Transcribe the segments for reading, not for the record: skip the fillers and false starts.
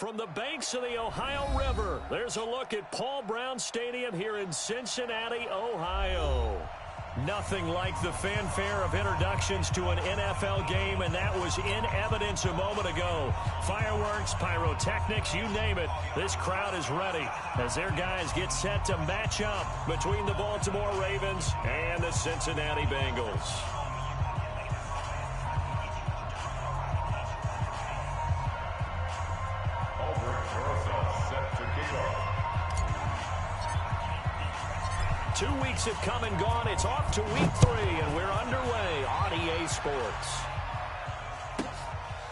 From the banks of the Ohio River, there's a look at Paul Brown Stadium here in Cincinnati, Ohio. Nothing like the fanfare of introductions to an NFL game, and that was in evidence a moment ago. Fireworks, pyrotechnics, you name it. This crowd is ready as their guys get set to match up between the Baltimore Ravens and the Cincinnati Bengals. Set to kick off. 2 weeks have come and gone. It's off to week 3, and we're underway on EA Sports.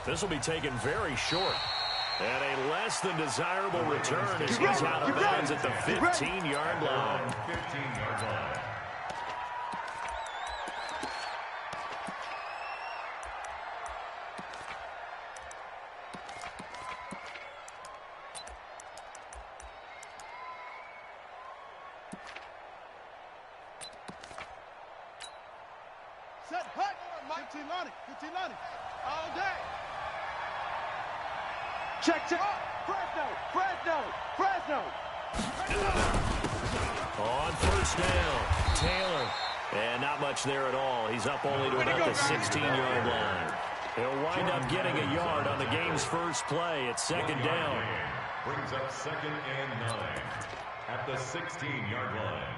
This will be taken very short. And a less than desirable return as he's out of bounds at the 15-yard line. 15-yard line. Set, hut, 15-90, all day. Check. Fresno. On first down, Taylor. And not much there at all. He's up only to about the 16-yard line. He'll wind up getting a yard on the game's first play. It's second down. Brings up 2nd and 9 at the 16-yard line.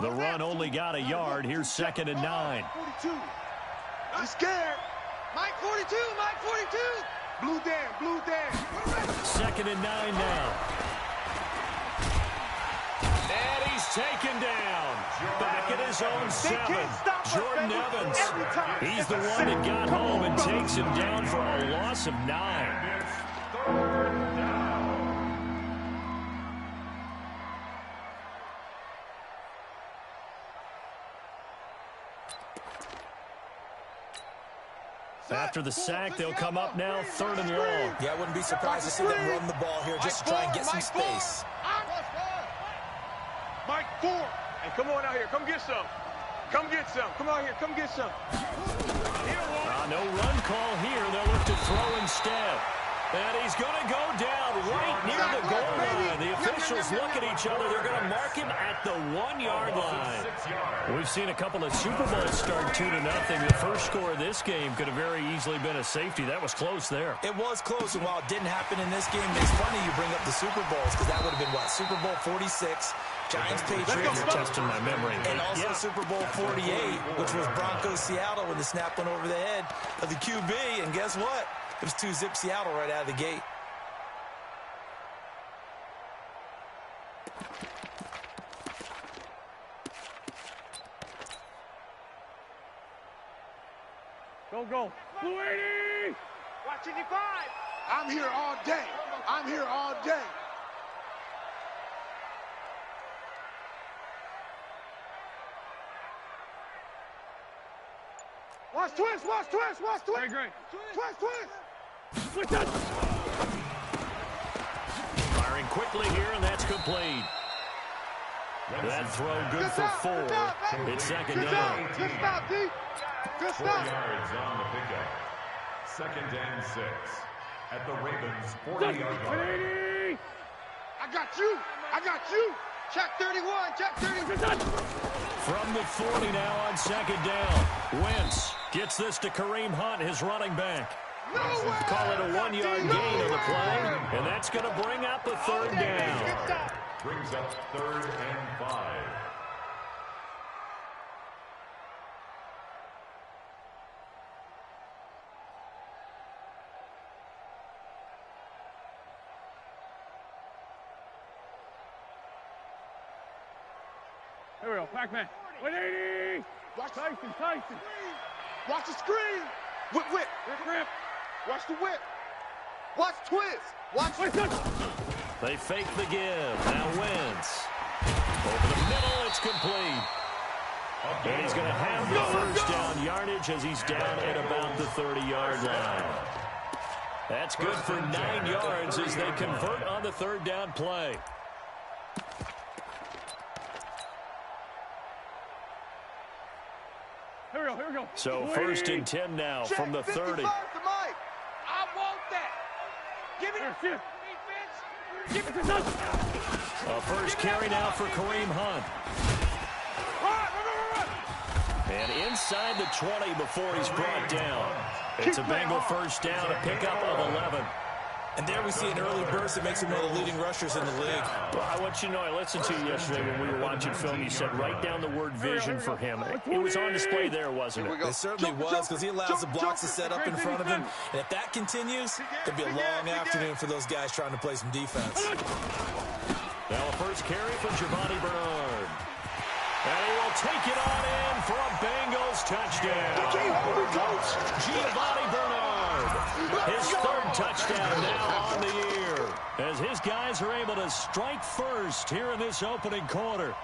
The run only got a yard. Here's 2nd and 9. 42. I'm scared. Mike 42. Blue down. 2nd and 9 now. And he's taken down. Back at his own 7. Jordan Evans. He's the one that got home and takes him down for a loss of 9. It's 3rd down. After the sack, they'll come up now 3rd and long. Yeah, I wouldn't be surprised to see them run the ball here just to try and get some space. Mike 4. Hey, come on out here. Come get some. Come out here. Come get some. No run call here. They'll look to throw instead. And he's going to go down right near the goal line. The officials look at each other. They're going to mark him at the 1-yard line. We've seen a couple of Super Bowls start 2-0. The first score of this game could have very easily been a safety. That was close there. It was close, and while it didn't happen in this game, it's funny you bring up the Super Bowls because that would have been, what, Super Bowl 46, Giants-Patriots. You're testing my memory. And also Super Bowl 48, which was Broncos-Seattle when the snap went over the head of the QB. And guess what? It was 2-zip Seattle right out of the gate. Go. Blue 80! Watch 85. I'm here all day. Watch twist. Great. Twist. Firing quickly here, and that's complete. That throw good for 4. It's 2nd down. Good stop, D. Good 4 stop. yards on the pickup. 2nd and 6 at the Ravens' 40-yard line. I got you. Check 31. From the 40 now on 2nd down. Wentz gets this to Kareem Hunt, his running back. Call it a 1-yard gain on the play, and that's going to bring up the 3rd down. Brings up 3rd and 5. Here we go. Pac-Man. 180! Watch Tyson. Watch the screen. Whip. Rip. Watch the whip. Watch twist. Watch. They fake the give. Now Wentz. Over the middle, it's complete. And he's going to have the first down yardage as he's down at about the 30-yard line. That's good for 9 yards as they convert on the 3rd down play. So first and 10 now from the 30. I want that. Give it defense. Give it to A first carry now for Kareem Hunt. And inside the 20 before he's brought down. It's a Bengal first down, a pickup of 11. And there we see an early burst that makes him one of the leading rushers in the league. Well, I want you to know, I listened to you yesterday when we were watching film. You said write down the word vision for him. It was on display there, wasn't it? It certainly was, because he allows the blocks to set up in front of him. And if that continues, it'll be a long afternoon for those guys trying to play some defense. Now a first carry from Giovanni Bernard. And he will take it on in for a Bengals touchdown. Giovanni Bernard, his third touchdown now on the year, as his guys are able to strike first here in this opening quarter.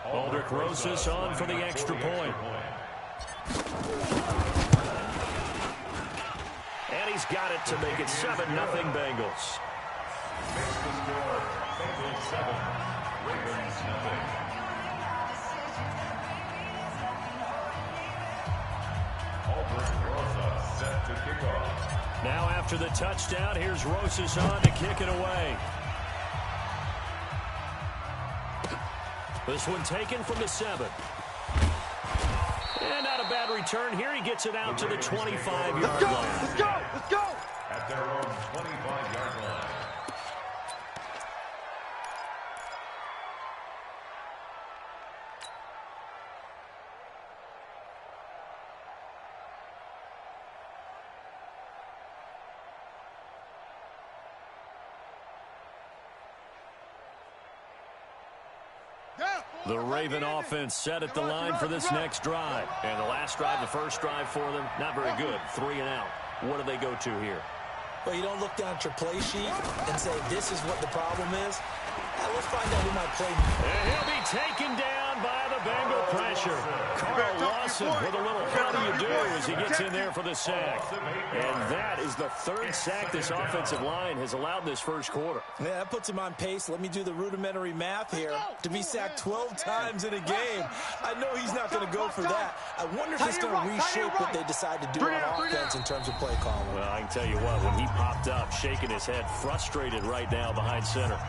Aldrich Rosas on for the extra point. And he's got it to make it 7-0 Bengals. Bengals 7, Ravens nothing. Aldrich Rosas set to kick off. Now after the touchdown, here's Rosas on to kick it away. This one taken from the 7. And not a bad return here. He gets it out to the 25-yard line. Let's go! Let's go! At their own 25-yard line. The Raven offense set at the line for this next drive. And the last drive, the first drive for them, not very good. 3 and out. What do they go to here? Well, you don't look down at your play sheet and say, this is what the problem is. Let's find out who might play. And he'll be taken down by the Bengal pressure. Carl Lawson with a little how do you do as he gets in there for the sack. And that is the third sack this offensive line has allowed this first quarter. Yeah, that puts him on pace. Let me do the rudimentary math here. To be sacked 12 times in a game, I know he's not going to go for that. I wonder if it's going to reshape what they decide to do on offense in terms of play calling. Well, I can tell you what, when he popped up, shaking his head, frustrated right now behind center.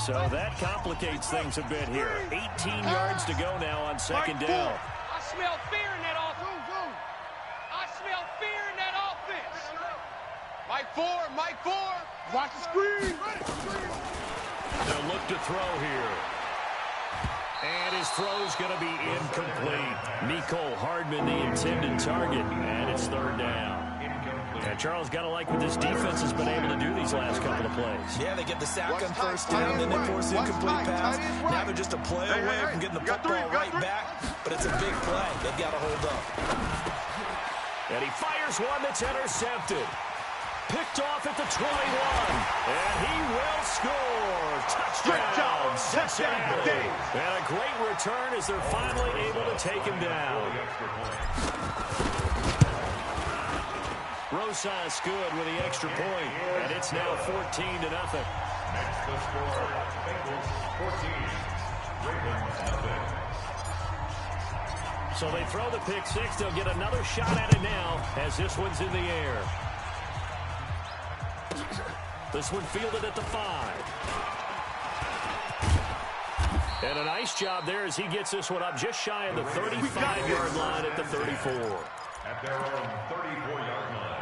So that complicates things a bit here. 18 yards to go now on second down. I smell fear in that offense. I smell fear in that offense. Mike 4. Watch the screen. They'll look to throw here. And his throw's going to be incomplete. Mecole Hardman, the intended target. And it's third down. And Charles got to like what this defense has been able to do these last couple of plays. Yeah, they get the sack on first down, then they force the incomplete pass. Now they're just a play away from getting the football right back, but it's a big play. They've got to hold up. And he fires one that's intercepted. Picked off at the 21. And he will score. Touchdown, Cincinnati. And a great return as they're finally able to take him down. Rosas good with the extra point, and it's now 14-0. Next the score, Bengals 14, Ravens nothing. So they throw the pick six. They'll get another shot at it now as this one's in the air. This one fielded at the 5. And a nice job there as he gets this one up just shy of the 35-yard line at the 34. At their own 34-yard line.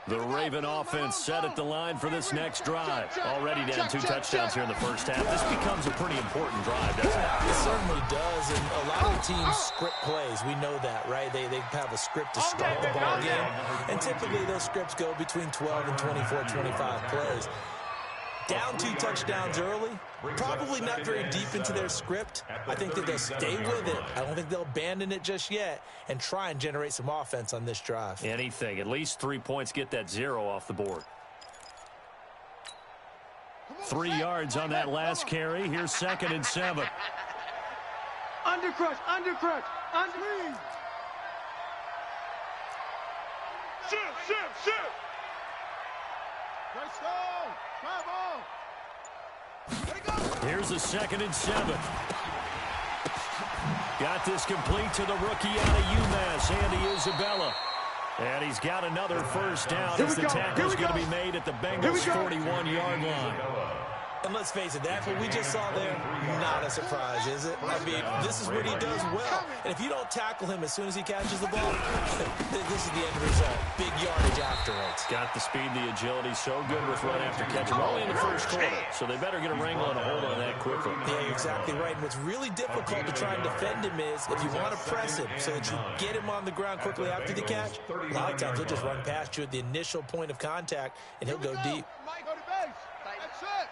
The Raven offense set at the line for this next drive. Already down 2 touchdowns here in the first half. This becomes a pretty important drive, doesn't it? It certainly does, and a lot of teams script plays. We know that, right? They have a script to start the ball game, and typically those scripts go between 12 and 24, 25 plays. Down 2 touchdowns early, probably not very deep into their script. I think that they'll stay with it. I don't think they'll abandon it just yet and try and generate some offense on this drive. Anything. At least 3 points, get that 0 off the board. 3 yards on that last carry. Here's 2nd and 7. Undercrush, undercrush, under. Shoot. Here's a 2nd and 7. Got this complete to the rookie out of UMass, Andy Isabella. And he's got another first down as the tackle's going to be made at the Bengals' 41-yard line. And let's face it, that's what we just saw there. Not a surprise, is it? I mean, this is what he does well. And if you don't tackle him as soon as he catches the ball, this is the end result. Big yardage afterwards. Got the speed, the agility, so good with run after catch. We're only in the first quarter, so they better get a wrangle and a hold on that quickly. Yeah, you're exactly right. And what's really difficult to try and defend him is if you want to press him so that you get him on the ground quickly after the catch, a lot of times he'll just run past you at the initial point of contact, and he'll go deep. That's it.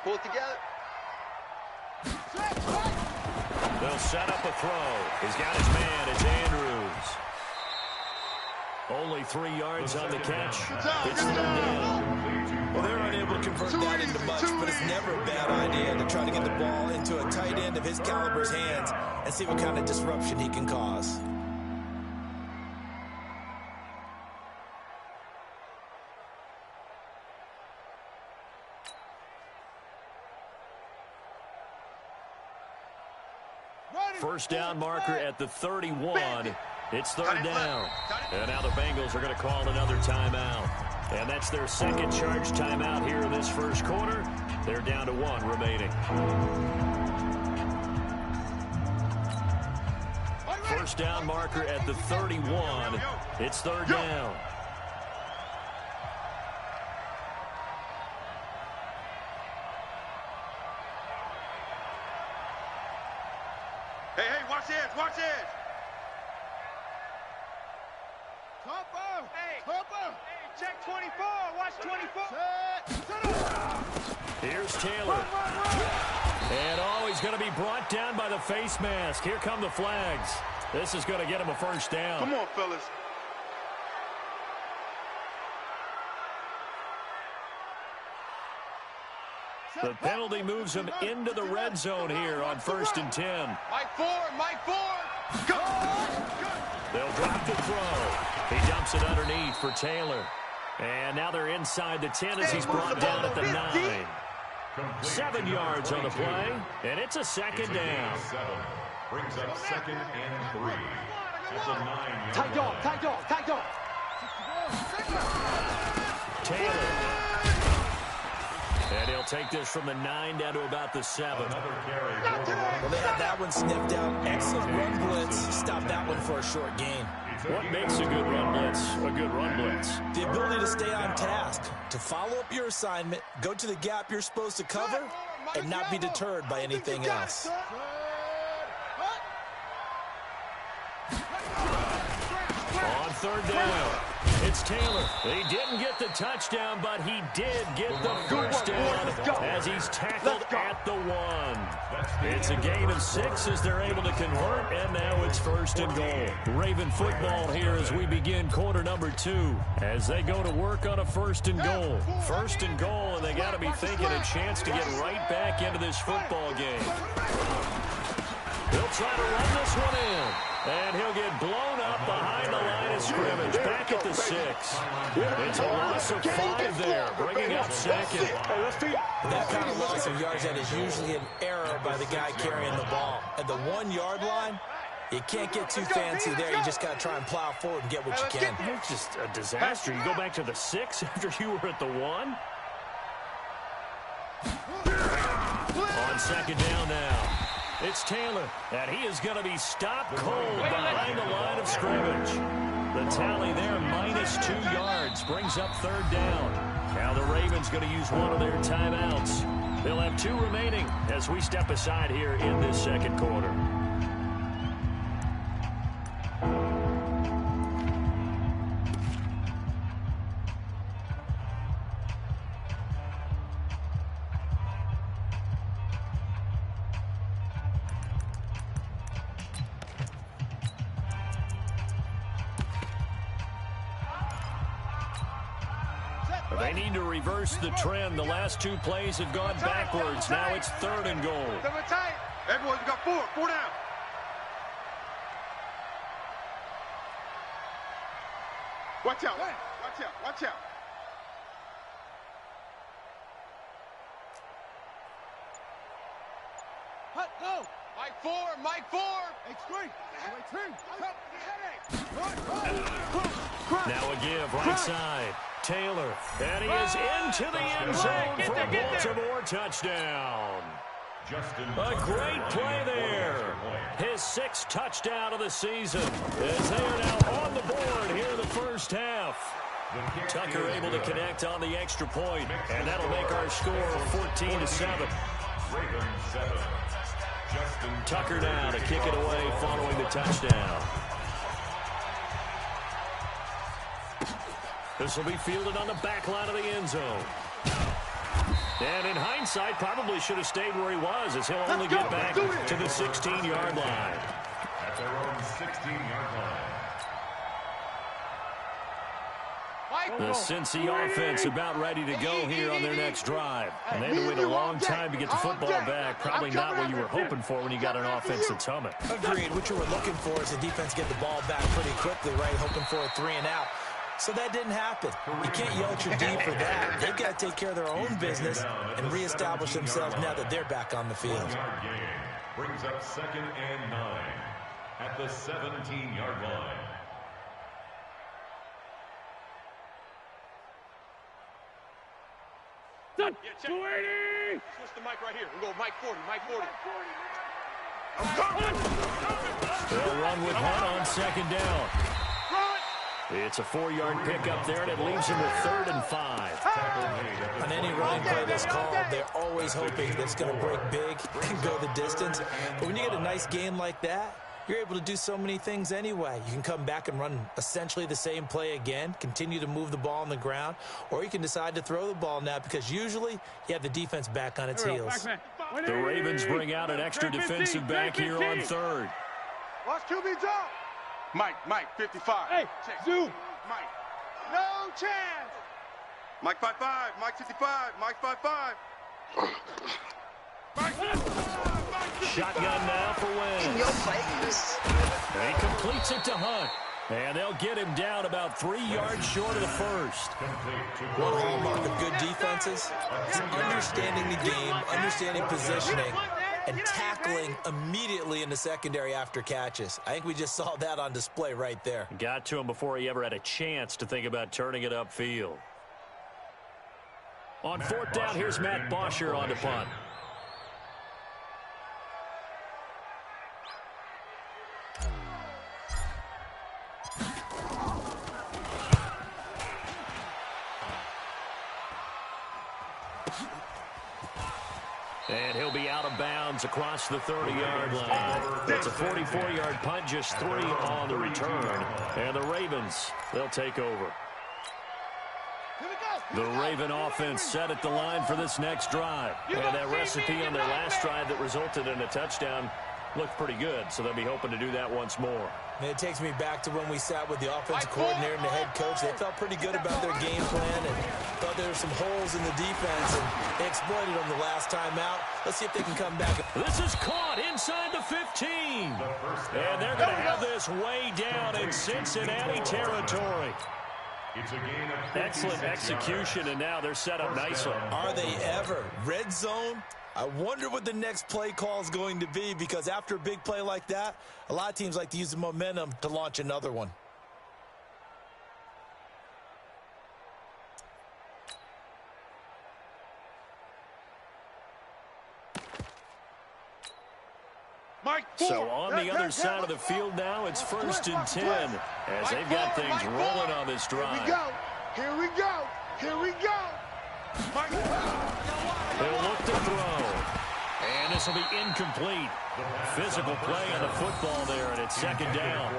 Pull it together. They'll set up a throw. He's got his man. It's Andrews. Only 3 yards on the catch. It's 3rd down. Well, they're unable to convert that into much, but it's never a bad idea to try to get the ball into a tight end of his caliber's hands and see what kind of disruption he can cause. First down marker at the 31. It's 3rd down. And now the Bengals are going to call another timeout. And that's their 2nd charge timeout here in this first quarter. They're down to 1 remaining. First down marker at the 31. It's 3rd down. Hey, watch this, watch this. Topper. Hey, check 24, watch 24. Here's Taylor. And he's going to be brought down by the face mask. Here come the flags. This is going to get him a first down. Come on, fellas. The penalty moves him into the red zone here on 1st and 10. Mike 4. Go. They'll drop the throw. He dumps it underneath for Taylor. And now they're inside the 10 as he's brought down at the 9. 7 yards on the play, and it's a 2nd down. Brings up 2nd and 3. That's a 9-yard Tight dog. Taylor. And he'll take this from the 9 down to about the 7. Another carry. Well, they had that one sniffed out. Excellent run blitz. Stop that one for a short gain. What makes a good run blitz a good run blitz? The ability to stay on task, to follow up your assignment, go to the gap you're supposed to cover, and not be deterred by anything else. On 3rd down, it's Taylor. He didn't get the touchdown, but he did get the first down as he's tackled at the 1. It's a gain of 6 as they're able to convert, and now it's 1st and goal. Raven football here as we begin quarter number 2 as they go to work on a 1st and goal. 1st and goal, and they got to be thinking a chance to get right back into this football game. He'll try to run this one in. And he'll get blown up behind the line of scrimmage. Back at the 6. It's a loss of 5 there, bringing up 2nd. That kind of loss of yards, that is usually an error by the guy carrying the ball. At the 1-yard line, you can't get too fancy there. You just got to try and plow forward and get what you can. It's just a disaster. You go back to the 6 after you were at the 1. On 2nd down now. It's Taylor, and he is going to be stopped cold behind the line of scrimmage. The tally there, -2 yards, brings up 3rd down. Now the Ravens going to use one of their timeouts. They'll have 2 remaining as we step aside here in this 2nd quarter. They need to reverse the trend. The last two plays have gone backwards. Now it's 3rd and goal. Everyone, you got 4 down. Watch out, watch out, watch out. Go. Mike 4, Mike 4. Now a give, right side. Taylor, and he is into the end zone for a Baltimore touchdown. A great play there. His 6th touchdown of the season as they are now on the board here in the first half. Tucker able to connect on the extra point, and that'll make our score 14-7. Tucker now to kick it away following the touchdown. This will be fielded on the back line of the end zone. And in hindsight, probably should have stayed where he was, as he'll only get back to the 16-yard line. At their own 16-yard line. The Cincy offense about ready to go here on their next drive. And they had to wait a long time to get the football back. Probably not what you were hoping for when you got an offense that's humming. Agreed. What you were looking for is the defense get the ball back pretty quickly, right? Hoping for a 3 and out. So that didn't happen. You can't yell at your D for that. They've got to take care of their own business and reestablish themselves now that they're back on the field. Brings up 2nd and 9 at the 17-yard line. Yeah, check. Switch the mic right here. We'll go Mike 40, Mike 40. They'll run with Hunt on 2nd down. It's a 4-yard pickup there, and it leaves him with 3rd and 5. On any running play that's called, they're always hoping that it's going to break big and go the distance. But when you get a nice game like that, you're able to do so many things anyway. You can come back and run essentially the same play again, continue to move the ball on the ground, or you can decide to throw the ball now because usually you have the defense back on its heels. The Ravens bring out an extra defensive back here on 3rd. Watch QB drop. Mike, 55. Hey, Zoom. Mike. No chance. Mike 55, Mike 55, Mike 55. Shotgun now for Wentz. In your face. And he completes it to Hunt. And they'll get him down about 3 yards short of the first. One hallmark of good defenses is understanding the game, understanding positioning, and tackling immediately in the secondary after catches. I think we just saw that on display right there. Got to him before he ever had a chance to think about turning it upfield. On 4th down, here's Matt Bosher on the punt. And he'll be out of bounds across the 30-yard line. It's a 44-yard punt, just 3 on the return. And the Ravens, they'll take over. The Raven offense set at the line for this next drive. And that recipe on their last drive that resulted in a touchdown looked pretty good, so they'll be hoping to do that once more. And it takes me back to when we sat with the offensive coordinator and the head coach. They felt pretty good about their game plan and thought there were some holes in the defense, and they exploited them the last time out. Let's see if they can come back. This is caught inside the 15. And they're going to have this way down in Cincinnati territory. It's a gain of Excellent execution, and now they're set up nicely. Are they ever? Red zone? I wonder what the next play call is going to be, because after a big play like that, a lot of teams like to use the momentum to launch another one. So on the other side of the field now, it's 1st and 10 as they've got things rolling on this drive. Here we go. Here we go. They'll look to throw. And this will be incomplete. Physical play on the football there, and it's 2nd down.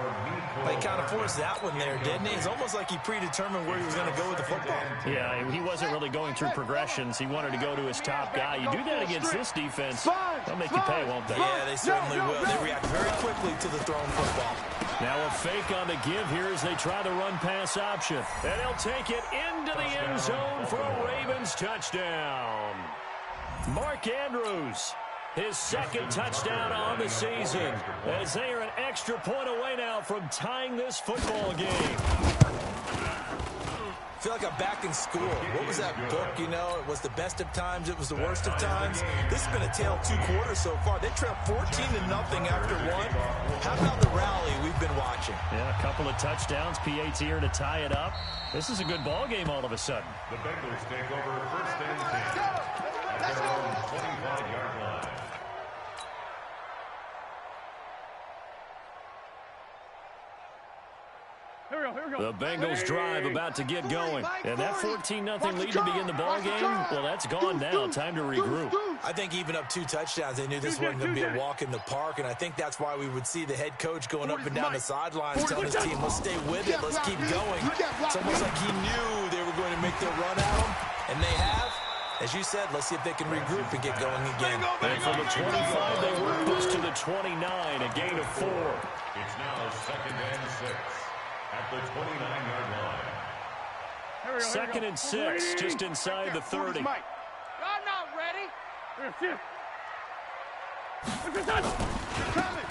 They kind of forced that one there, didn't he? It's almost like he predetermined where he was going to go with the football. Yeah, he wasn't really going through progressions. He wanted to go to his top guy. You do that against this defense, they'll make you pay, won't they? Yeah, they certainly will. They react very quickly to the thrown football. Now a fake on the give here as they try the run-pass option. And he'll take it into the end zone for a Ravens touchdown. Mark Andrews, his second touchdown on the season, as they are an extra point away now from tying this football game. I feel like I'm back in school. What was that book, you know? It was the best of times, it was the worst of times. This has been a tale of 2 quarters so far. They trailed 14-0 after 1. How about the rally we've been watching? Yeah, a couple of touchdowns, PAT here to tie it up. This is a good ball game all of a sudden. The Bengals take over first and 10 at their own 25-yard line. The Bengals drive about to get going. And that 14-0 lead to begin the ball game, well, that's gone now. Time to regroup. I think even up 2 touchdowns, they knew this wasn't going to be a walk in the park, and I think that's why we would see the head coach going up and down the sidelines telling his team, let's stay with it, let's keep going. It's almost like he knew they were going to make their run at him, and they have. As you said, let's see if they can regroup and get going again. And from the 25, they work this to the 29, a gain of 4. It's now second and 6 at the 29-yard line. Second and 6, just inside the 30. Y'all not ready.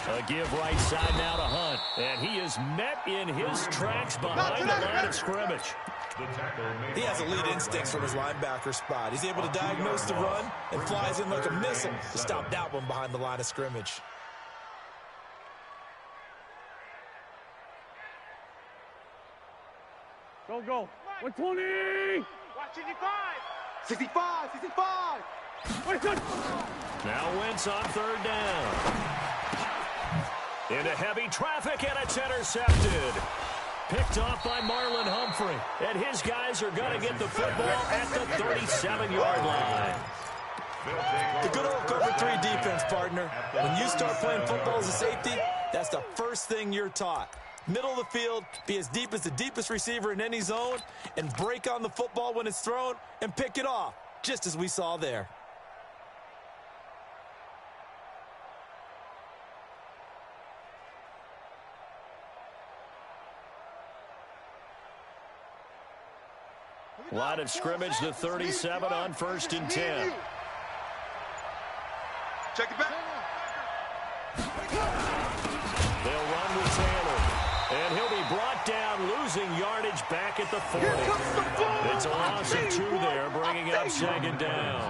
A give right side now to Hunt. And he is met in his tracks behind the line of scrimmage. He has elite instincts from his linebacker spot. He's able to diagnose the run and flies in like a missile to stop that one behind the line of scrimmage. Go. 120. Watch 65. 65, 65. Now Wentz on third down. Into heavy traffic, and it's intercepted. Picked off by Marlon Humphrey. And his guys are going to get the football at the 37-yard line. The good old cover 3 defense, partner. When you start playing football as a safety, that's the first thing you're taught. Middle of the field, be as deep as the deepest receiver in any zone, and break on the football when it's thrown and pick it off, just as we saw there. Line of scrimmage, the 37 on first and 10. Check it back. They'll run with Taylor. And he'll be brought down, losing yardage back at the 40. It's a loss of 2 there, bringing up second down.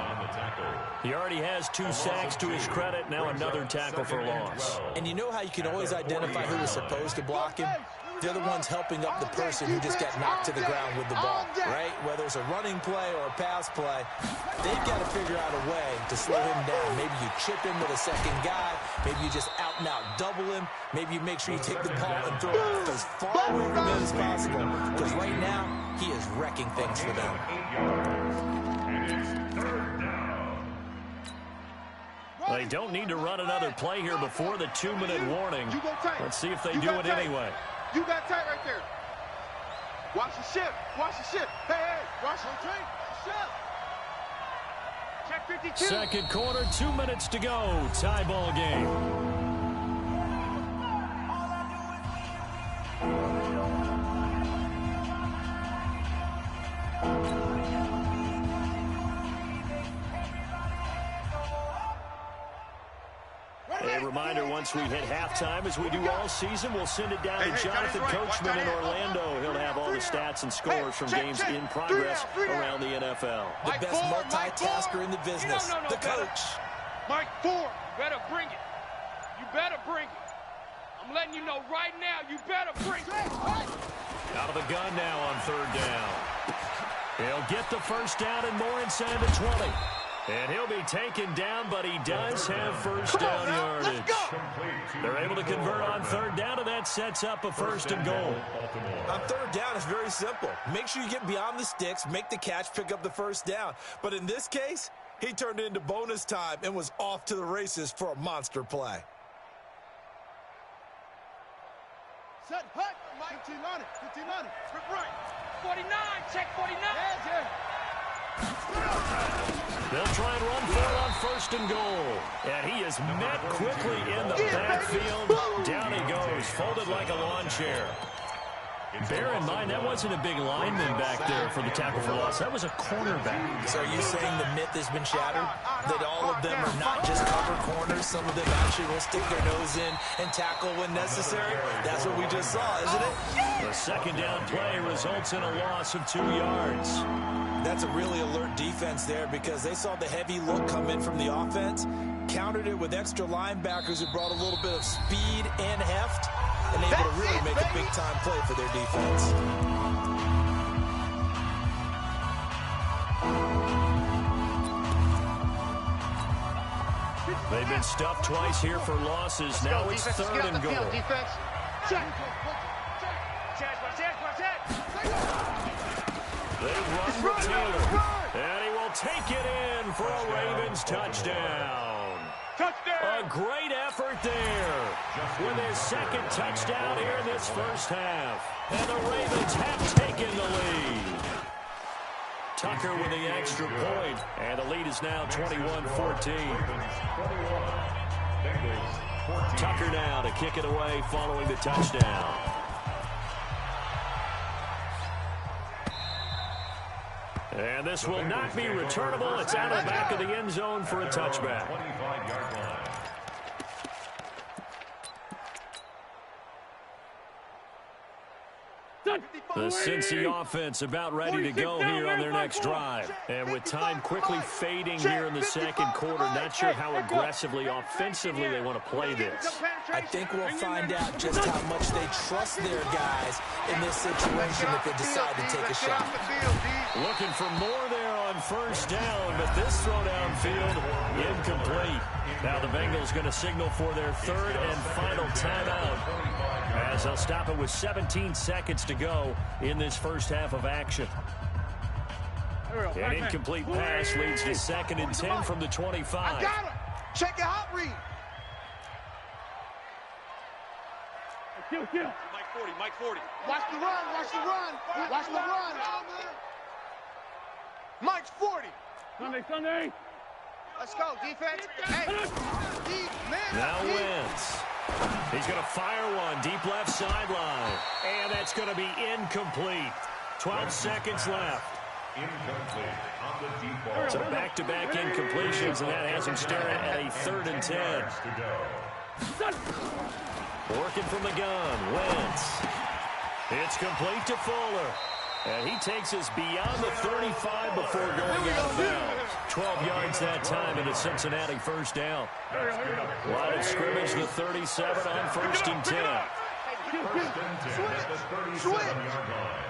He already has 2 sacks to his credit, now another tackle for loss. And you know how you can always identify who was supposed to block him? They're the ones helping up the person who just got knocked to the ground with the ball, right? Whether it's a running play or a pass play, they've got to figure out a way to slow him down. Maybe you chip him with a second guy. Maybe you just out-and-out double him. Maybe you make sure you take the ball and throw it as far away from him as possible. Because right now, he is wrecking things for them. And it's third down. They don't need to run another play here before the 2-minute warning. Let's see if they do it anyway. You got tight right there. Watch the shift. Watch the shift. Hey, watch the shift. Check 52. Second quarter, 2 minutes to go. Tie ball game. A reminder, once we hit halftime, as we do all season, we'll send it down to Jonathan Coachman in Orlando. He'll have all the stats and scores from games in progress around the NFL. The best multitasker in the business, the coach. Mike 4, you better bring it. You better bring it. I'm letting you know right now, you better bring it. Out of the gun now on third down. He'll get the first down and more inside the 20. And he'll be taken down, but he does have first down yardage. They're able to convert on third down, and that sets up a first and goal. On third down, it's very simple. Make sure you get beyond the sticks, make the catch, pick up the first down. But in this case, he turned it into bonus time and was off to the races for a monster play. Set, hut. 15 on it. 15 on it. Strip right. 49, check 49. Yeah. They'll try and run for it on first and goal. And he is met quickly in the backfield. Down he goes, folded like a lawn chair. Bear in mind, that wasn't a big lineman back there for the tackle for loss. That was a cornerback. So are you saying the myth has been shattered? That all of them are not just cover corners? Some of them actually will stick their nose in and tackle when necessary? That's what we just saw, isn't it? The second down play results in a loss of 2 yards. That's a really alert defense there because they saw the heavy look come in from the offense, countered it with extra linebackers who brought a little bit of speed and heft, and able to really make a big-time play for their defense. They've been stuffed twice here for losses. Now it's third and goal. They run with Taylor, and he will take it in for a Ravens touchdown. A great effort there with his second touchdown here in this first half. And the Ravens have taken the lead. Tucker with the extra point, and the lead is now 21-14. Tucker now to kick it away following the touchdown. And this will not be returnable. It's out of the back of the end zone for a touchback. The Cincy offense about ready to go here on their next drive. And with time quickly fading here in the second quarter, not sure how aggressively, offensively they want to play this. I think we'll find out just how much they trust their guys in this situation if they decide to take a shot. Looking for more there on first down, but this throw downfield incomplete. Now the Bengals going to signal for their third and final timeout, as they'll stop it with 17 seconds to go in this first half of action. An incomplete pass leads to 2nd and 10 from the 25. I got him. Check it out, read. Kill. Mike 40. Watch the run. Watch the run. Mike's 40. Sunday. Let's go, defense. Hey, now Wentz. He's going to fire one deep left sideline. And that's going to be incomplete. 12 seconds left. Incomplete on the deep ball. So back-to-back incompletions, and that has him staring at a 3rd and 10. Working from the gun, Wentz. It's complete to Fuller. And he takes us beyond the 35 before going out of bounds. 12 yards that time, and a Cincinnati first down. Line of scrimmage, the 37 on 1st and 10. First and 10 at the 37-yard line.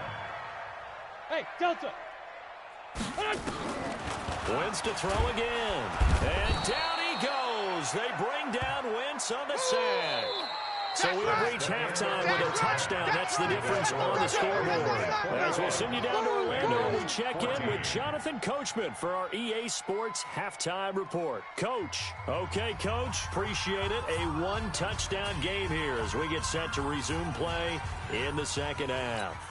Hey, Delta. Wentz to throw again. And down he goes. They bring down Wentz on the sack. So we'll reach halftime with a touchdown. That's the difference on the scoreboard. As we'll send you down to Orlando, we check in with Jonathan Coachman for our EA Sports Halftime Report. Coach. Okay, Coach. Appreciate it. A one-touchdown game here as we get set to resume play in the second half.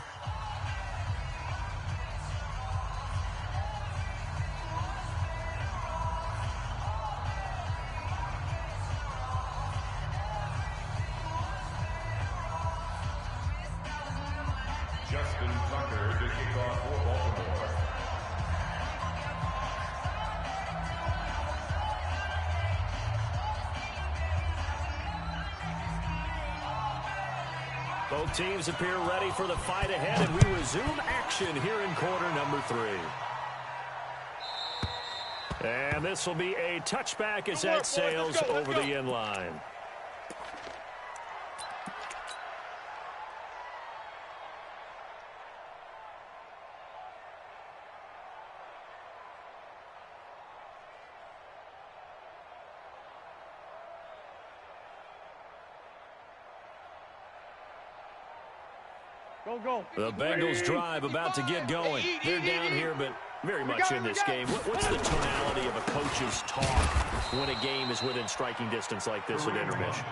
Justin Tucker to kick off for Baltimore. Both teams appear ready for the fight ahead, and we resume action here in quarter number 3. And this will be a touchback as that sails over the end line. Go. The Bengals drive about to get going. They're down here, but Very much in this game. What's the tonality of a coach's talk when a game is within striking distance like this at intermission?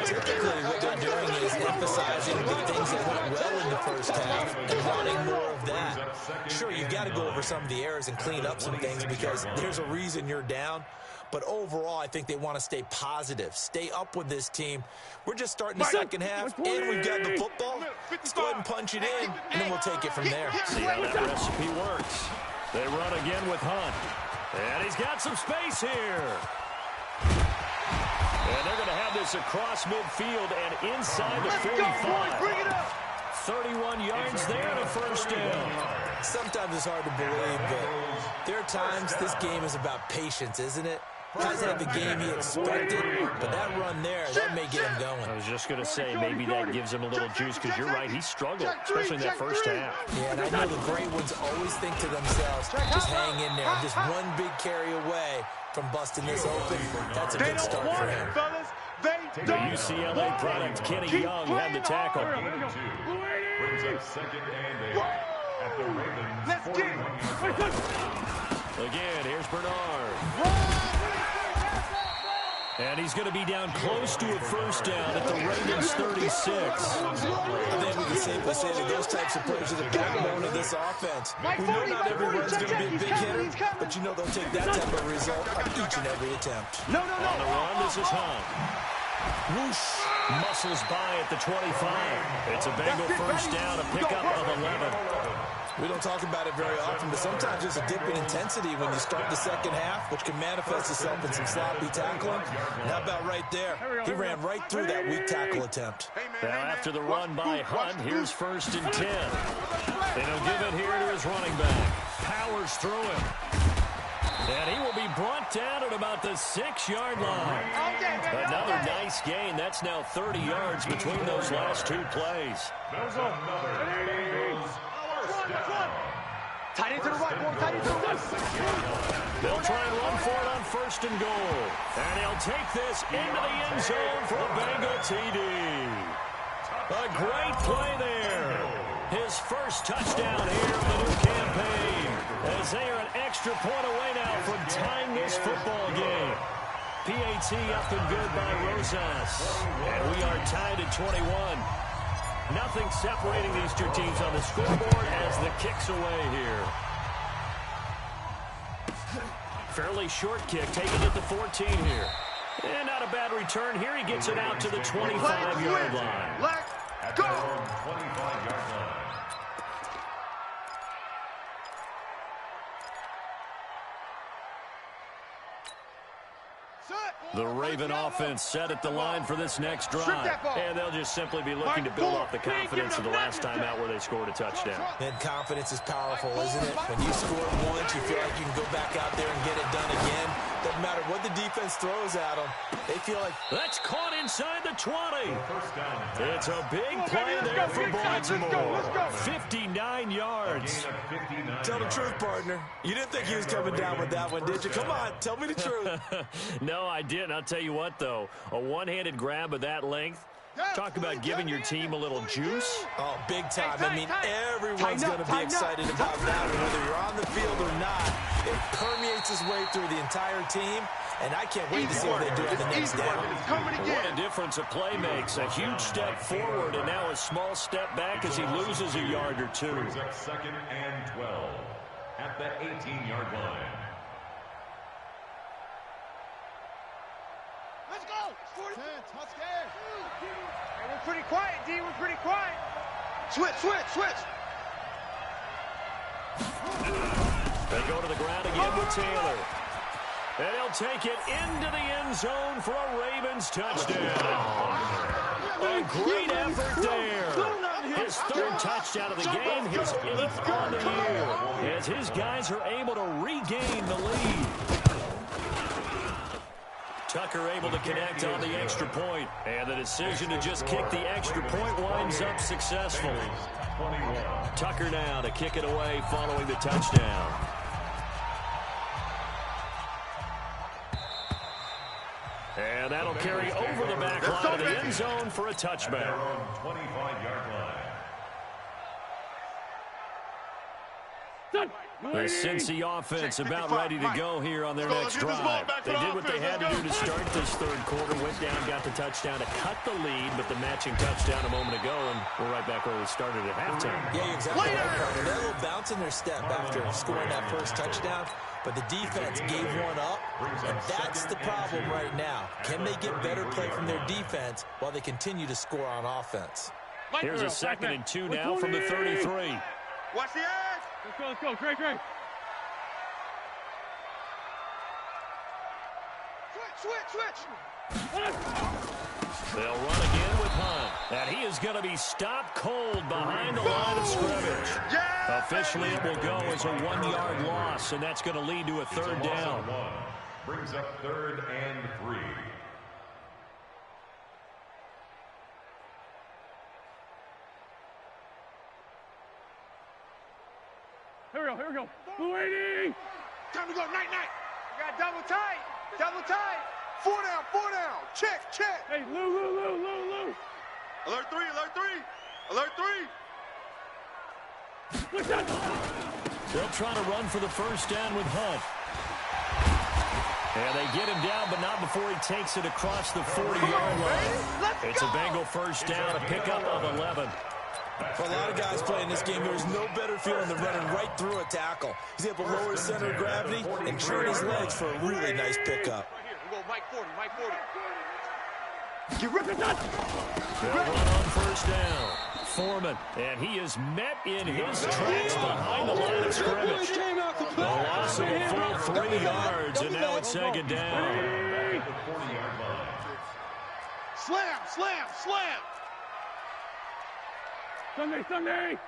Typically, what they're doing is emphasizing the things that went well in the first half and wanting more of that. Sure, you've got to go over some of the errors and clean up some things because there's a reason you're down. But overall, I think they want to stay positive, stay up with this team. We're just starting the second half, and we've got the football. Let's go ahead and punch it in, and then we'll take it from there. See how that recipe works. They run again with Hunt. And he's got some space here. And they're going to have this across midfield and inside the 45. Bring it up. 31 yards there and a first down. Sometimes it's hard to believe, but there are times this game is about patience, isn't it? Hasn't had the game he expected, but that run there, that may get him going. I was just going to say, maybe that gives him a little juice, because you're right, he struggled, especially in that first half. Yeah, and I know the great ones always think to themselves, just hang in there, just one big carry away from busting this open. That's a good start for him. The UCLA product, Kenny Young, had the tackle. Brings up second and 8 at the Ravens' 41-yard line. Again, here's Bernard. And he's going to be down close to a first down at the Ravens' 36. I think we can safely say that those types of players are the backbone of this offense. We know not every run's going to be a big hitter, but you know they'll take that type of result on each and every attempt. On the run, this is Hunt. Whoosh. Muscles by at the 25. It's a Bengal first down, a pickup of 11. We don't talk about it very often, but sometimes there's a dip in intensity when you start the second half, which can manifest itself in some sloppy tackling. And how about right there? He ran right through that weak tackle attempt. Now after the run by Hunt, here's 1st and 10. And he'll give it here to his running back. Powers through him. And he will be brought down at about the 6-yard line. Another nice gain. That's now 30 yards between those last two plays. Tight end to the right, boy. Tight end to the right. They'll try and run for it on 1st and goal. And he'll take this into the end zone for a Bengal TD. A great play there. His first touchdown here of the new campaign, as they are an extra point away now from tying this football game. PAT up and good by Rosas. And we are tied at 21. Nothing separating these two teams on the scoreboard as the kick's away here. Fairly short kick, taken at the 14 here. And not a bad return here. He gets it out to the 25-yard line. At their own 25-yard line. The Raven offense set at the line for this next drive. And they'll just simply be looking to build off the confidence of the last time out where they scored a touchdown. And confidence is powerful, isn't it? When you score once, you feel like you can go back out there and get it done again. Doesn't matter what the defense throws at them. They feel like... That's caught inside the 20. It's a big play there for Baltimore. 59 yards. Tell the truth, partner. You didn't think he was coming down with that one, did you? Come on, tell me the truth. No, I didn't. I'll tell you what, though. A one-handed grab of that length. Talk about giving your team a little juice. Oh, big time. I mean, everyone's going to be excited about that, whether you're on the field or not. It permeates its way through the entire team, and I can't wait to see what they do on the next down. What a difference a play makes. A huge step forward and now a small step back as he loses a yard or two. Brings up 2nd and 12 at the 18-yard line. Let's go. Let's go. Hey, we're pretty quiet, D. We're pretty quiet. Switch. They go to the ground again with Taylor. And he'll take it into the end zone for a Ravens touchdown. A great effort there. His 3rd touchdown of the game, his 8th on the year, as his guys are able to regain the lead. Tucker able to connect on the extra point, and the decision to just kick the extra point winds up successfully. Tucker now to kick it away following the touchdown. And that'll carry over the back line of the end zone for a touchback. 25-yard line. The Cincy offense about ready to go here on their next drive. They did what they had to do to start this third quarter. Went down, got the touchdown to cut the lead, but the matching touchdown a moment ago, and we're right back where we started at halftime. Yeah, you're exactly right, Carter. They're a little bounce in their step after scoring that first touchdown, but the defense gave one up, and that's the problem right now. Can they get better play from their defense while they continue to score on offense? Here's a 2nd and 2 now from the 33. Watch the edge. Let's go. Great. Switch. They'll run again with Hunt. And he is going to be stopped cold behind the line of scrimmage. Yeah, Officially, it will go as a 1-yard loss, and that's going to lead to a third down. Brings up 3rd and 3. Here we go. Blue 80. Time to go. Night. You got double tight. 4 down. Check. Hey, Lou. Alert 3. What's that? They'll try to run for the first down with Hunt. And they get him down, but not before he takes it across the 40-yard line. It's a Bengal first down, a pickup of 11. For a lot of guys playing this game, there is no better feeling than running right through a tackle. He's able to lower his center of gravity and turn his legs for a really nice pickup. Right here. We go Mike 40. Get rid of that. They'll run on first down. Foreman, and he is met in his tracks behind the line of scrimmage. A loss of a full 3 yards, and now it's 2nd down. Slam. Sunday.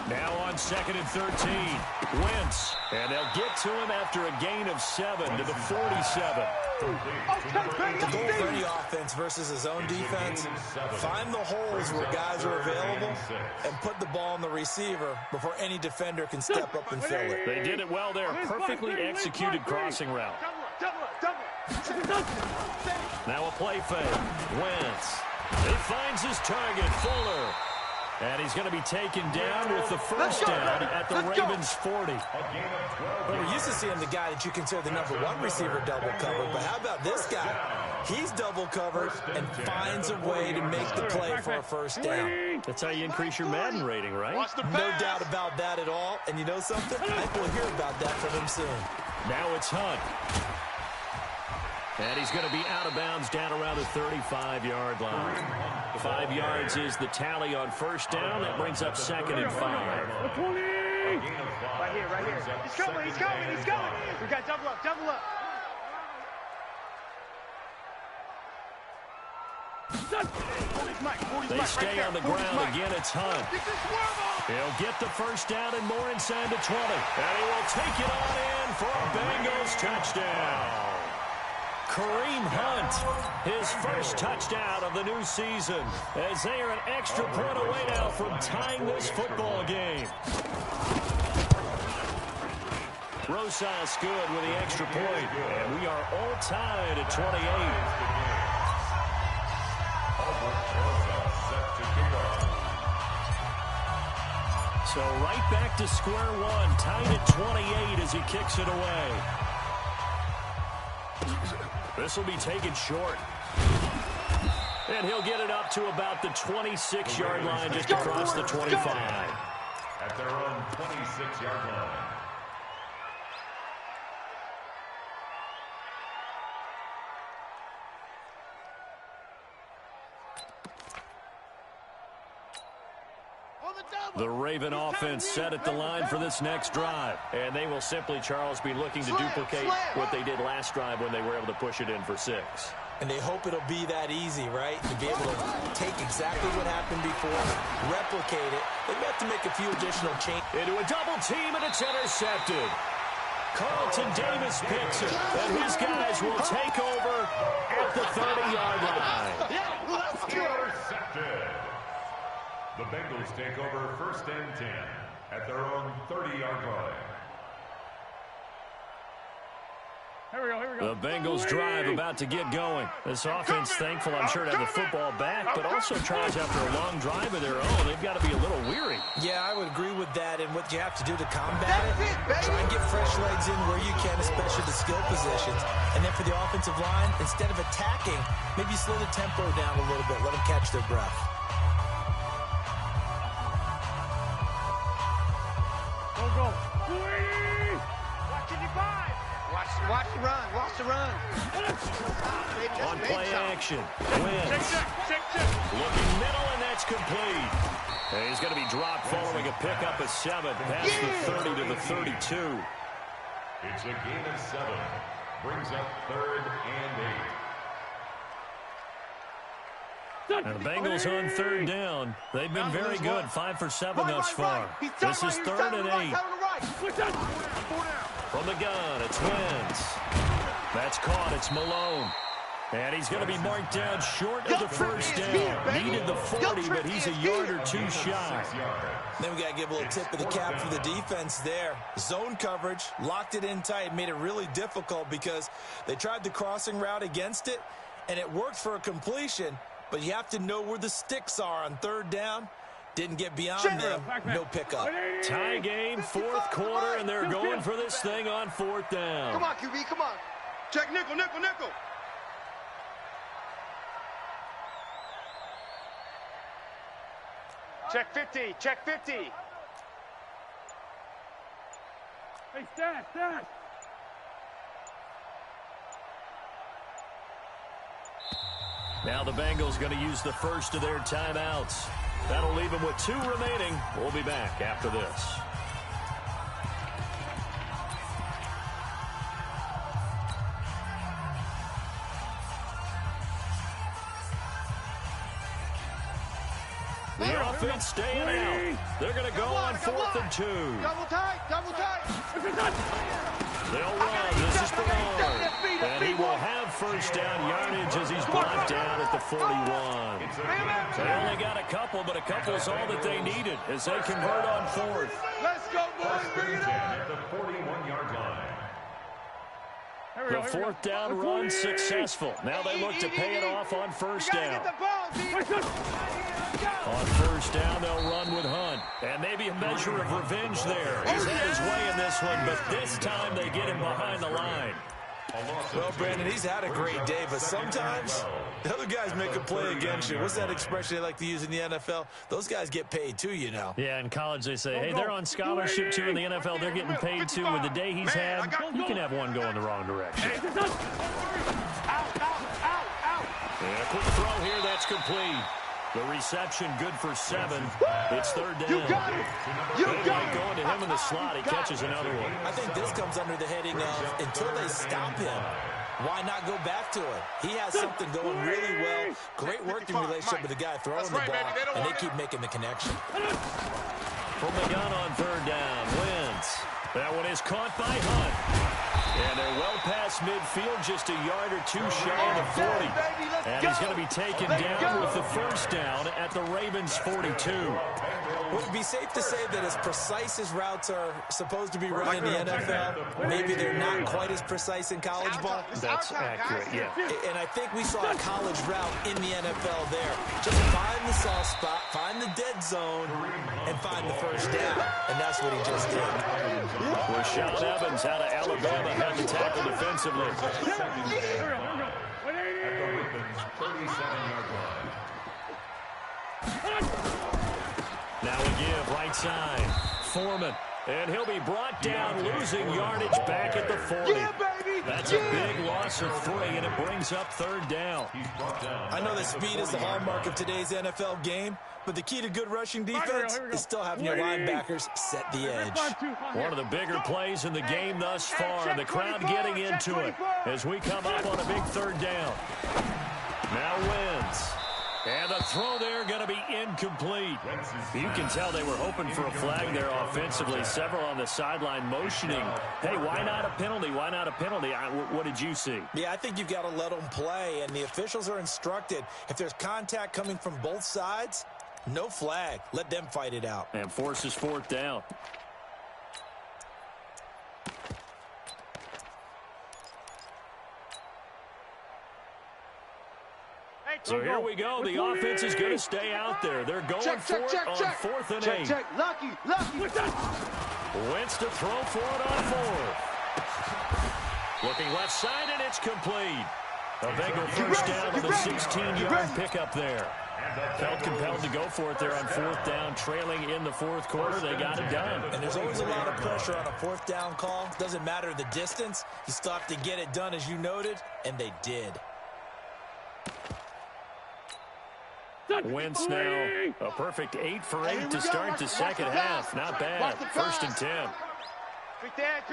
Now on 2nd and 13. Wentz, and they'll get to him after a gain of 7 to the 47. The goal for any offense versus his own defense, find the holes where guys are available and put the ball on the receiver before any defender can step up and fill it. They did it well there. Perfectly executed crossing route. Double. Now a play fake. Wentz. He finds his target, Fuller. And he's going to be taken down with the first down at the Ravens' 40. Well, we're used to seeing the guy that you consider the #1 receiver double covered, but how about this guy? He's double covered and finds a way to make the play for a first down. That's how you increase your Madden rating, right? No doubt about that at all. And you know something? I think we'll hear about that from him soon. Now it's Hunt. And he's going to be out of bounds down around the 35-yard line. 5 yards is the tally on first down. That brings up 2nd and 5. Right here. He's coming. We got double up. They stay on the ground. Again, it's Hunt. He'll get the first down and more inside the 20. And he will take it on in for a Bengals touchdown. Kareem Hunt, his first touchdown of the new season, as they are an extra point away now from tying this football game. Rosas good with the extra point, and we are all tied at 28. So right back to square one, tied at 28 as he kicks it away. This will be taken short. And he'll get it up to about the 26-yard line just across the 25. At their own 26-yard line. The Raven offense set at the line for this next drive. And they will simply, Charles, be looking to duplicate what they did last drive when they were able to push it in for 6. And they hope it'll be that easy, right? To be able to take exactly what happened before, replicate it. They have to make a few additional changes. Into a double team, and it's intercepted. Carlton Davis picks it, and his guys will take over at the 30-yard line. Intercepted. The Bengals take over 1st and 10 at their own 30-yard line. The Bengals drive about to get going. This offense, thankful, I'm sure, to have the football back, but also tries after a long drive of their own. They've got to be a little weary. Yeah, I would agree with that. And what you have to do to combat it, try and get fresh legs in where you can, especially the skill positions. And then for the offensive line, instead of attacking, maybe slow the tempo down a little bit. Let them catch their breath. Go. Watch it, five. Watch the run. Watch the run. On play action. Wins. Looking middle, and that's complete. And he's going to be dropped following a pickup of 7. Past the 30 to the 32. It's a gain of 7. Brings up 3rd and 8. And the Bengals on 3rd down. They've been very good. 5 for 7 thus far. This is 3rd and 8. From the gun, it's Wentz. That's caught. It's Malone. And he's going to be marked down short of the first down. Needed the 40, but he's a yard or 2 shy. Then we got to give a little tip of the cap for the defense there. Zone coverage, locked it in tight, made it really difficult because they tried the crossing route against it, and it worked for a completion, but you have to know where the sticks are on 3rd down. Didn't get beyond them, no pickup. Tie game, 4th quarter, and they're going for this thing on 4th down. Come on, QB, come on. Check nickel. Check 50. Check 50. Hey, stash. Now the Bengals going to use the first of their timeouts. That'll leave them with 2 remaining. We'll be back after this. The offense staying out. They're going to go on 4th and 2. Double tight. They'll run. This is Bernard. And he will have first down yardage as he's brought down at the 41. They only got a couple, but a couple is all that they needed as they convert on 4th. Let's go, boys. Bring it on. At the 41-yard line. The 4th down run successful. Now they look to pay it off on first down. On first down, they'll run with Hunt. And maybe a measure of revenge there. He's had his way in this one, but this time they get him behind the line. Well, Brandon, he's had a great day, but sometimes the other guys make a play against you. What's that expression they like to use in the NFL? Those guys get paid too, you know. Yeah, in college they say, hey, they're on scholarship too. In the NFL, they're getting paid too. With the day he's had, you can have one go in the wrong direction. Out. And a quick throw here, that's complete. The reception good for 7. It's 3rd down. You got it. Going to him in the slot. He catches another one. I think this comes under the heading of until they stop him, why not go back to it? He has something going really well. Great working relationship with the guy throwing the ball, and they keep making the connection. From the gun on 3rd down, Wentz. That one is caught by Hunt. And they're well past midfield, just a yard or 2 shy of the 40. And he's going to be taken down with the first down at the Ravens' 42. Would it be safe to say that as precise as routes are supposed to be run in the NFL, maybe they're not quite as precise in college ball? That's accurate, yeah. And I think we saw a college route in the NFL there. Just find the soft spot, find the dead zone, and find the first down. And that's what he just did. Rashaan Evans out of Alabama had the tackle defensively. At the Ravens' 37-yard line. Now a give, right side. Foreman. And he'll be brought down, losing yardage back at the 40. That's a big loss of 3, and it brings up 3rd down. I know that speed is the hallmark of today's NFL game, but the key to good rushing defense is still having your linebackers set the edge. One of the bigger plays in the game thus far. The crowd getting into it as we come up on a big 3rd down. Now Wentz. And the throw there going to be incomplete. You can tell they were hoping for a flag there offensively. Several on the sideline motioning. Hey, why not a penalty? Why not a penalty? What did you see? Yeah, I think you've got to let them play, and the officials are instructed. If there's contact coming from both sides, no flag. Let them fight it out. And forces 4th down. So here we go. The offense is going to stay out there. They're going for it on 4th and 8. Check. Lucky. Wentz to throw for it on 4th. Looking left side, and it's complete. A Bengal first down on the 16-yard pickup there. Felt compelled to go for it there on 4th down, trailing in the 4th quarter. They got it done. And there's always a lot of pressure on a 4th down call. Doesn't matter the distance. You still have to get it done, as you noted, and they did. Wentz now a perfect 8 for 8 to start the second half. Not bad. 1st and 10. Pick the edge.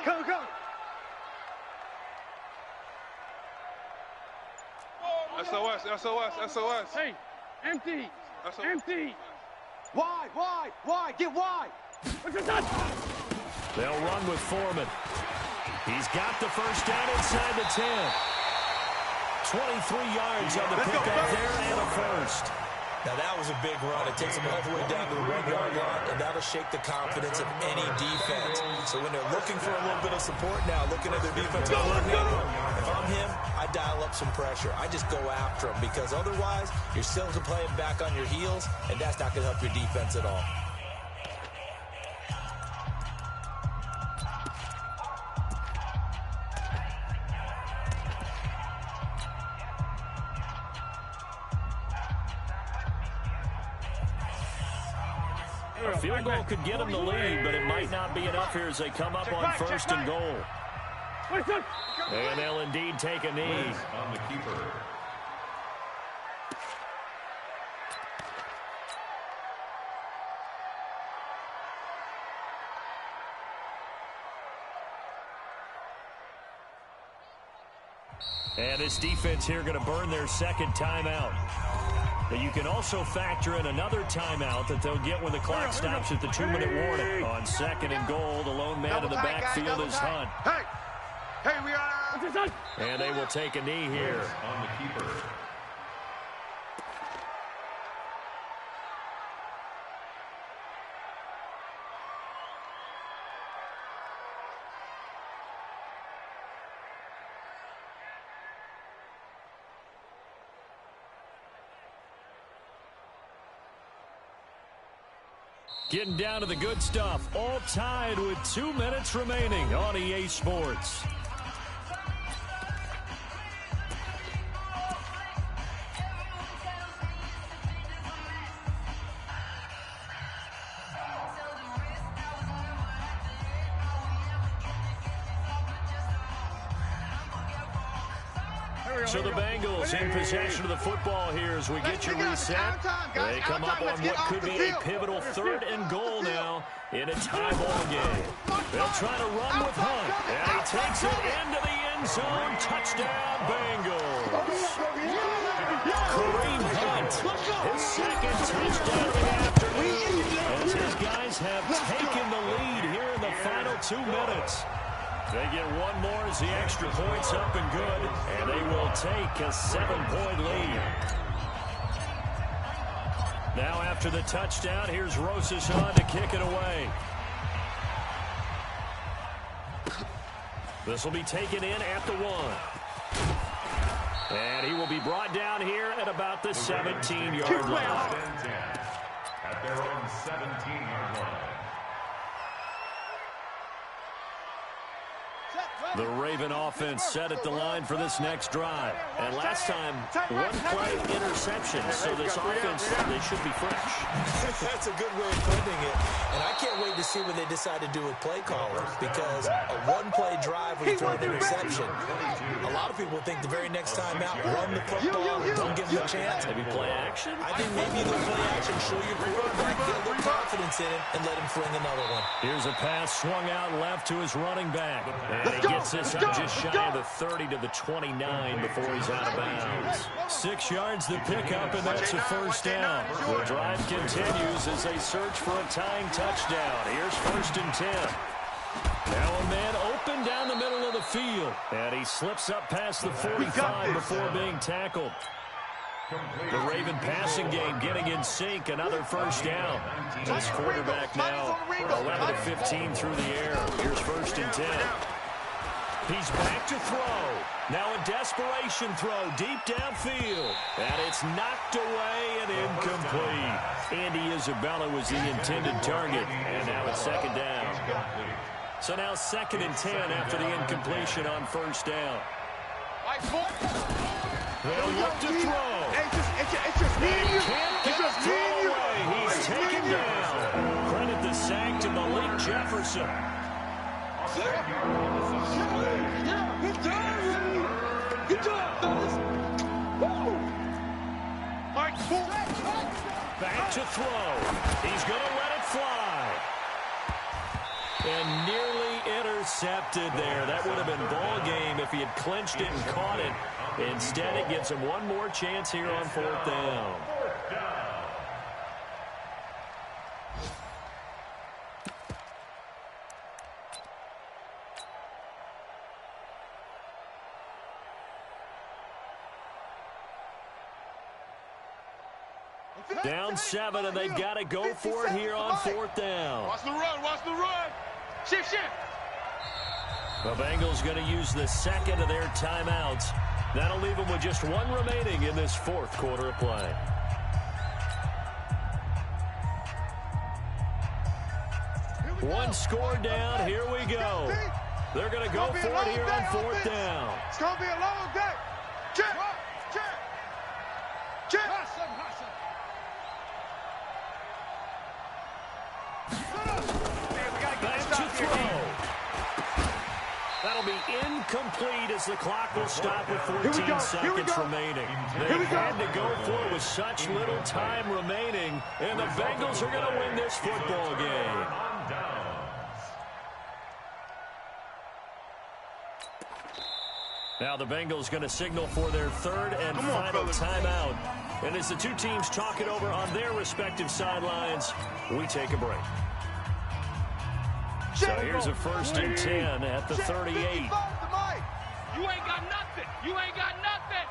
Go. SOS. Hey, empty. Empty. Wide. Get wide. What's your touch? They'll run with Foreman. He's got the first down inside the 10. 23 yards on the pickup there and a first. Now, that was a big run. It takes them all the way down to the 1-yard line, and that'll shake the confidence of any defense. So when they're looking for a little bit of support now, looking at their defensive coordinator, if I'm him, I dial up some pressure. I just go after them because otherwise you're still playing back on your heels, and that's not going to help your defense at all. A field goal could get them the lead, but it might not be enough here as they come up on 1st and goal. And they'll indeed take a knee. On the keeper. And this defense here going to burn their second timeout. But you can also factor in another timeout that they'll get when the clock stops at the 2-minute warning. On 2nd and goal, the lone man in the backfield is Hunt. Hey, we are. And they will take a knee here. On the keeper. Getting down to the good stuff. All tied with 2 minutes remaining on EA Sports. So the Bengals in possession of the football here as we get you reset. They come up on what could be a pivotal 3rd and goal now in a tie ball game. They'll try to run with Hunt, and he takes it into the end zone. Touchdown, Bengals. Kareem Hunt, his second touchdown of the afternoon, as his guys have taken the lead here in the final 2 minutes. They get one more as the extra point's up and good, and they will take a 7-point lead. Now after the touchdown, here's Rosas on to kick it away. This will be taken in at the 1. And he will be brought down here at about the 17-yard line. At their own 17-yard line. The Raven offense set at the line for this next drive. And last time, 1-play interception. So this offense, they should be fresh. That's a good way of putting it. And I can't wait to see what they decide to do with play calling, because a 1-play drive when you throw an interception, a lot of people think the very next time out, run the football, don't give them a chance. Maybe play action? I think maybe they'll play action, show your quarterback, get a little confidence in him, and let him fling another one. Here's a pass swung out left to his running back. And he gets this up just shy of the 30 to the 29 before he's out of bounds. 6 yards the pickup, and that's a first down. The drive continues as they search for a tying touchdown. Here's 1st and 10. Now a man open down the middle of the field, and he slips up past the 45 before being tackled. The Raven passing game getting in sync, another first down. This quarterback now 11 of 15 through the air. Here's 1st and 10. He's back to throw. Now a desperation throw deep downfield. And it's knocked away and incomplete. Andy Isabella was the intended target. And now it's second down. So now 2nd and 10 after the incompletion on first down. They'll look to throw. It's just me and you. Can't get a throw away. He's taken down. Credit the sack to Malik Jefferson. Good job, fellas. Woo! Back to throw. He's going to let it fly. And nearly intercepted there. That would have been ball game if he had clinched it and caught it. Instead, it gives him one more chance here on 4th down. Down 7, and they've got to go for it here on 4th down. Watch the run, watch the run. Shift. The Bengals going to use the 2nd of their timeouts. That'll leave them with just 1 remaining in this 4th quarter of play. One score down. Here we go. They're going to go for it here on 4th down. It's going to be a long day. Check. Back to throw. That'll be incomplete as the clock will stop with 14 seconds remaining. They had to go for it with such little time remaining, and the Bengals are going to win this football game. Now the Bengals going to signal for their 3rd and final timeout. And as the two teams talk it over on their respective sidelines, we take a break. So here's a 1st and 10 at the 38. You ain't got nothing. You ain't got nothing.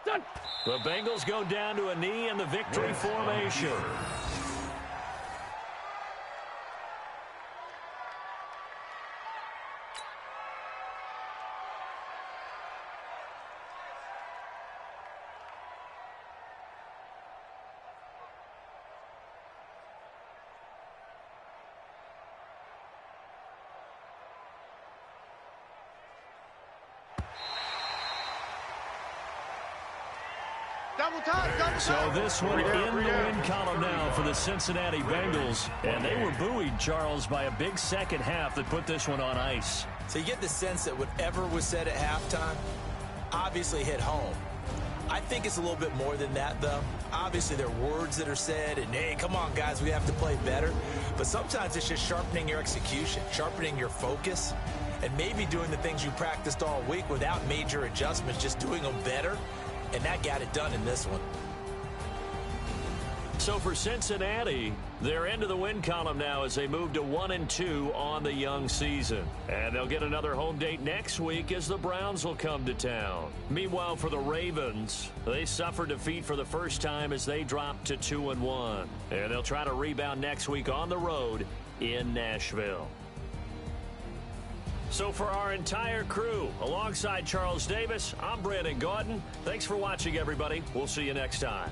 Done. The Bengals go down to a knee in the victory formation. So this one in the win column now for the Cincinnati Bengals. And they were buoyed, Charles, by a big second half that put this one on ice. So you get the sense that whatever was said at halftime obviously hit home. I think it's a little bit more than that, though. Obviously, there are words that are said, and, hey, come on, guys, we have to play better. But sometimes it's just sharpening your execution, sharpening your focus, and maybe doing the things you practiced all week without major adjustments, just doing them better. And that got it done in this one. So for Cincinnati, they're into the win column now as they move to 1-2 on the young season. And they'll get another home date next week as the Browns will come to town. Meanwhile, for the Ravens, they suffered defeat for the first time as they dropped to 2-1. And they'll try to rebound next week on the road in Nashville. So for our entire crew, alongside Charles Davis, I'm Brandon Gaudin. Thanks for watching, everybody. We'll see you next time.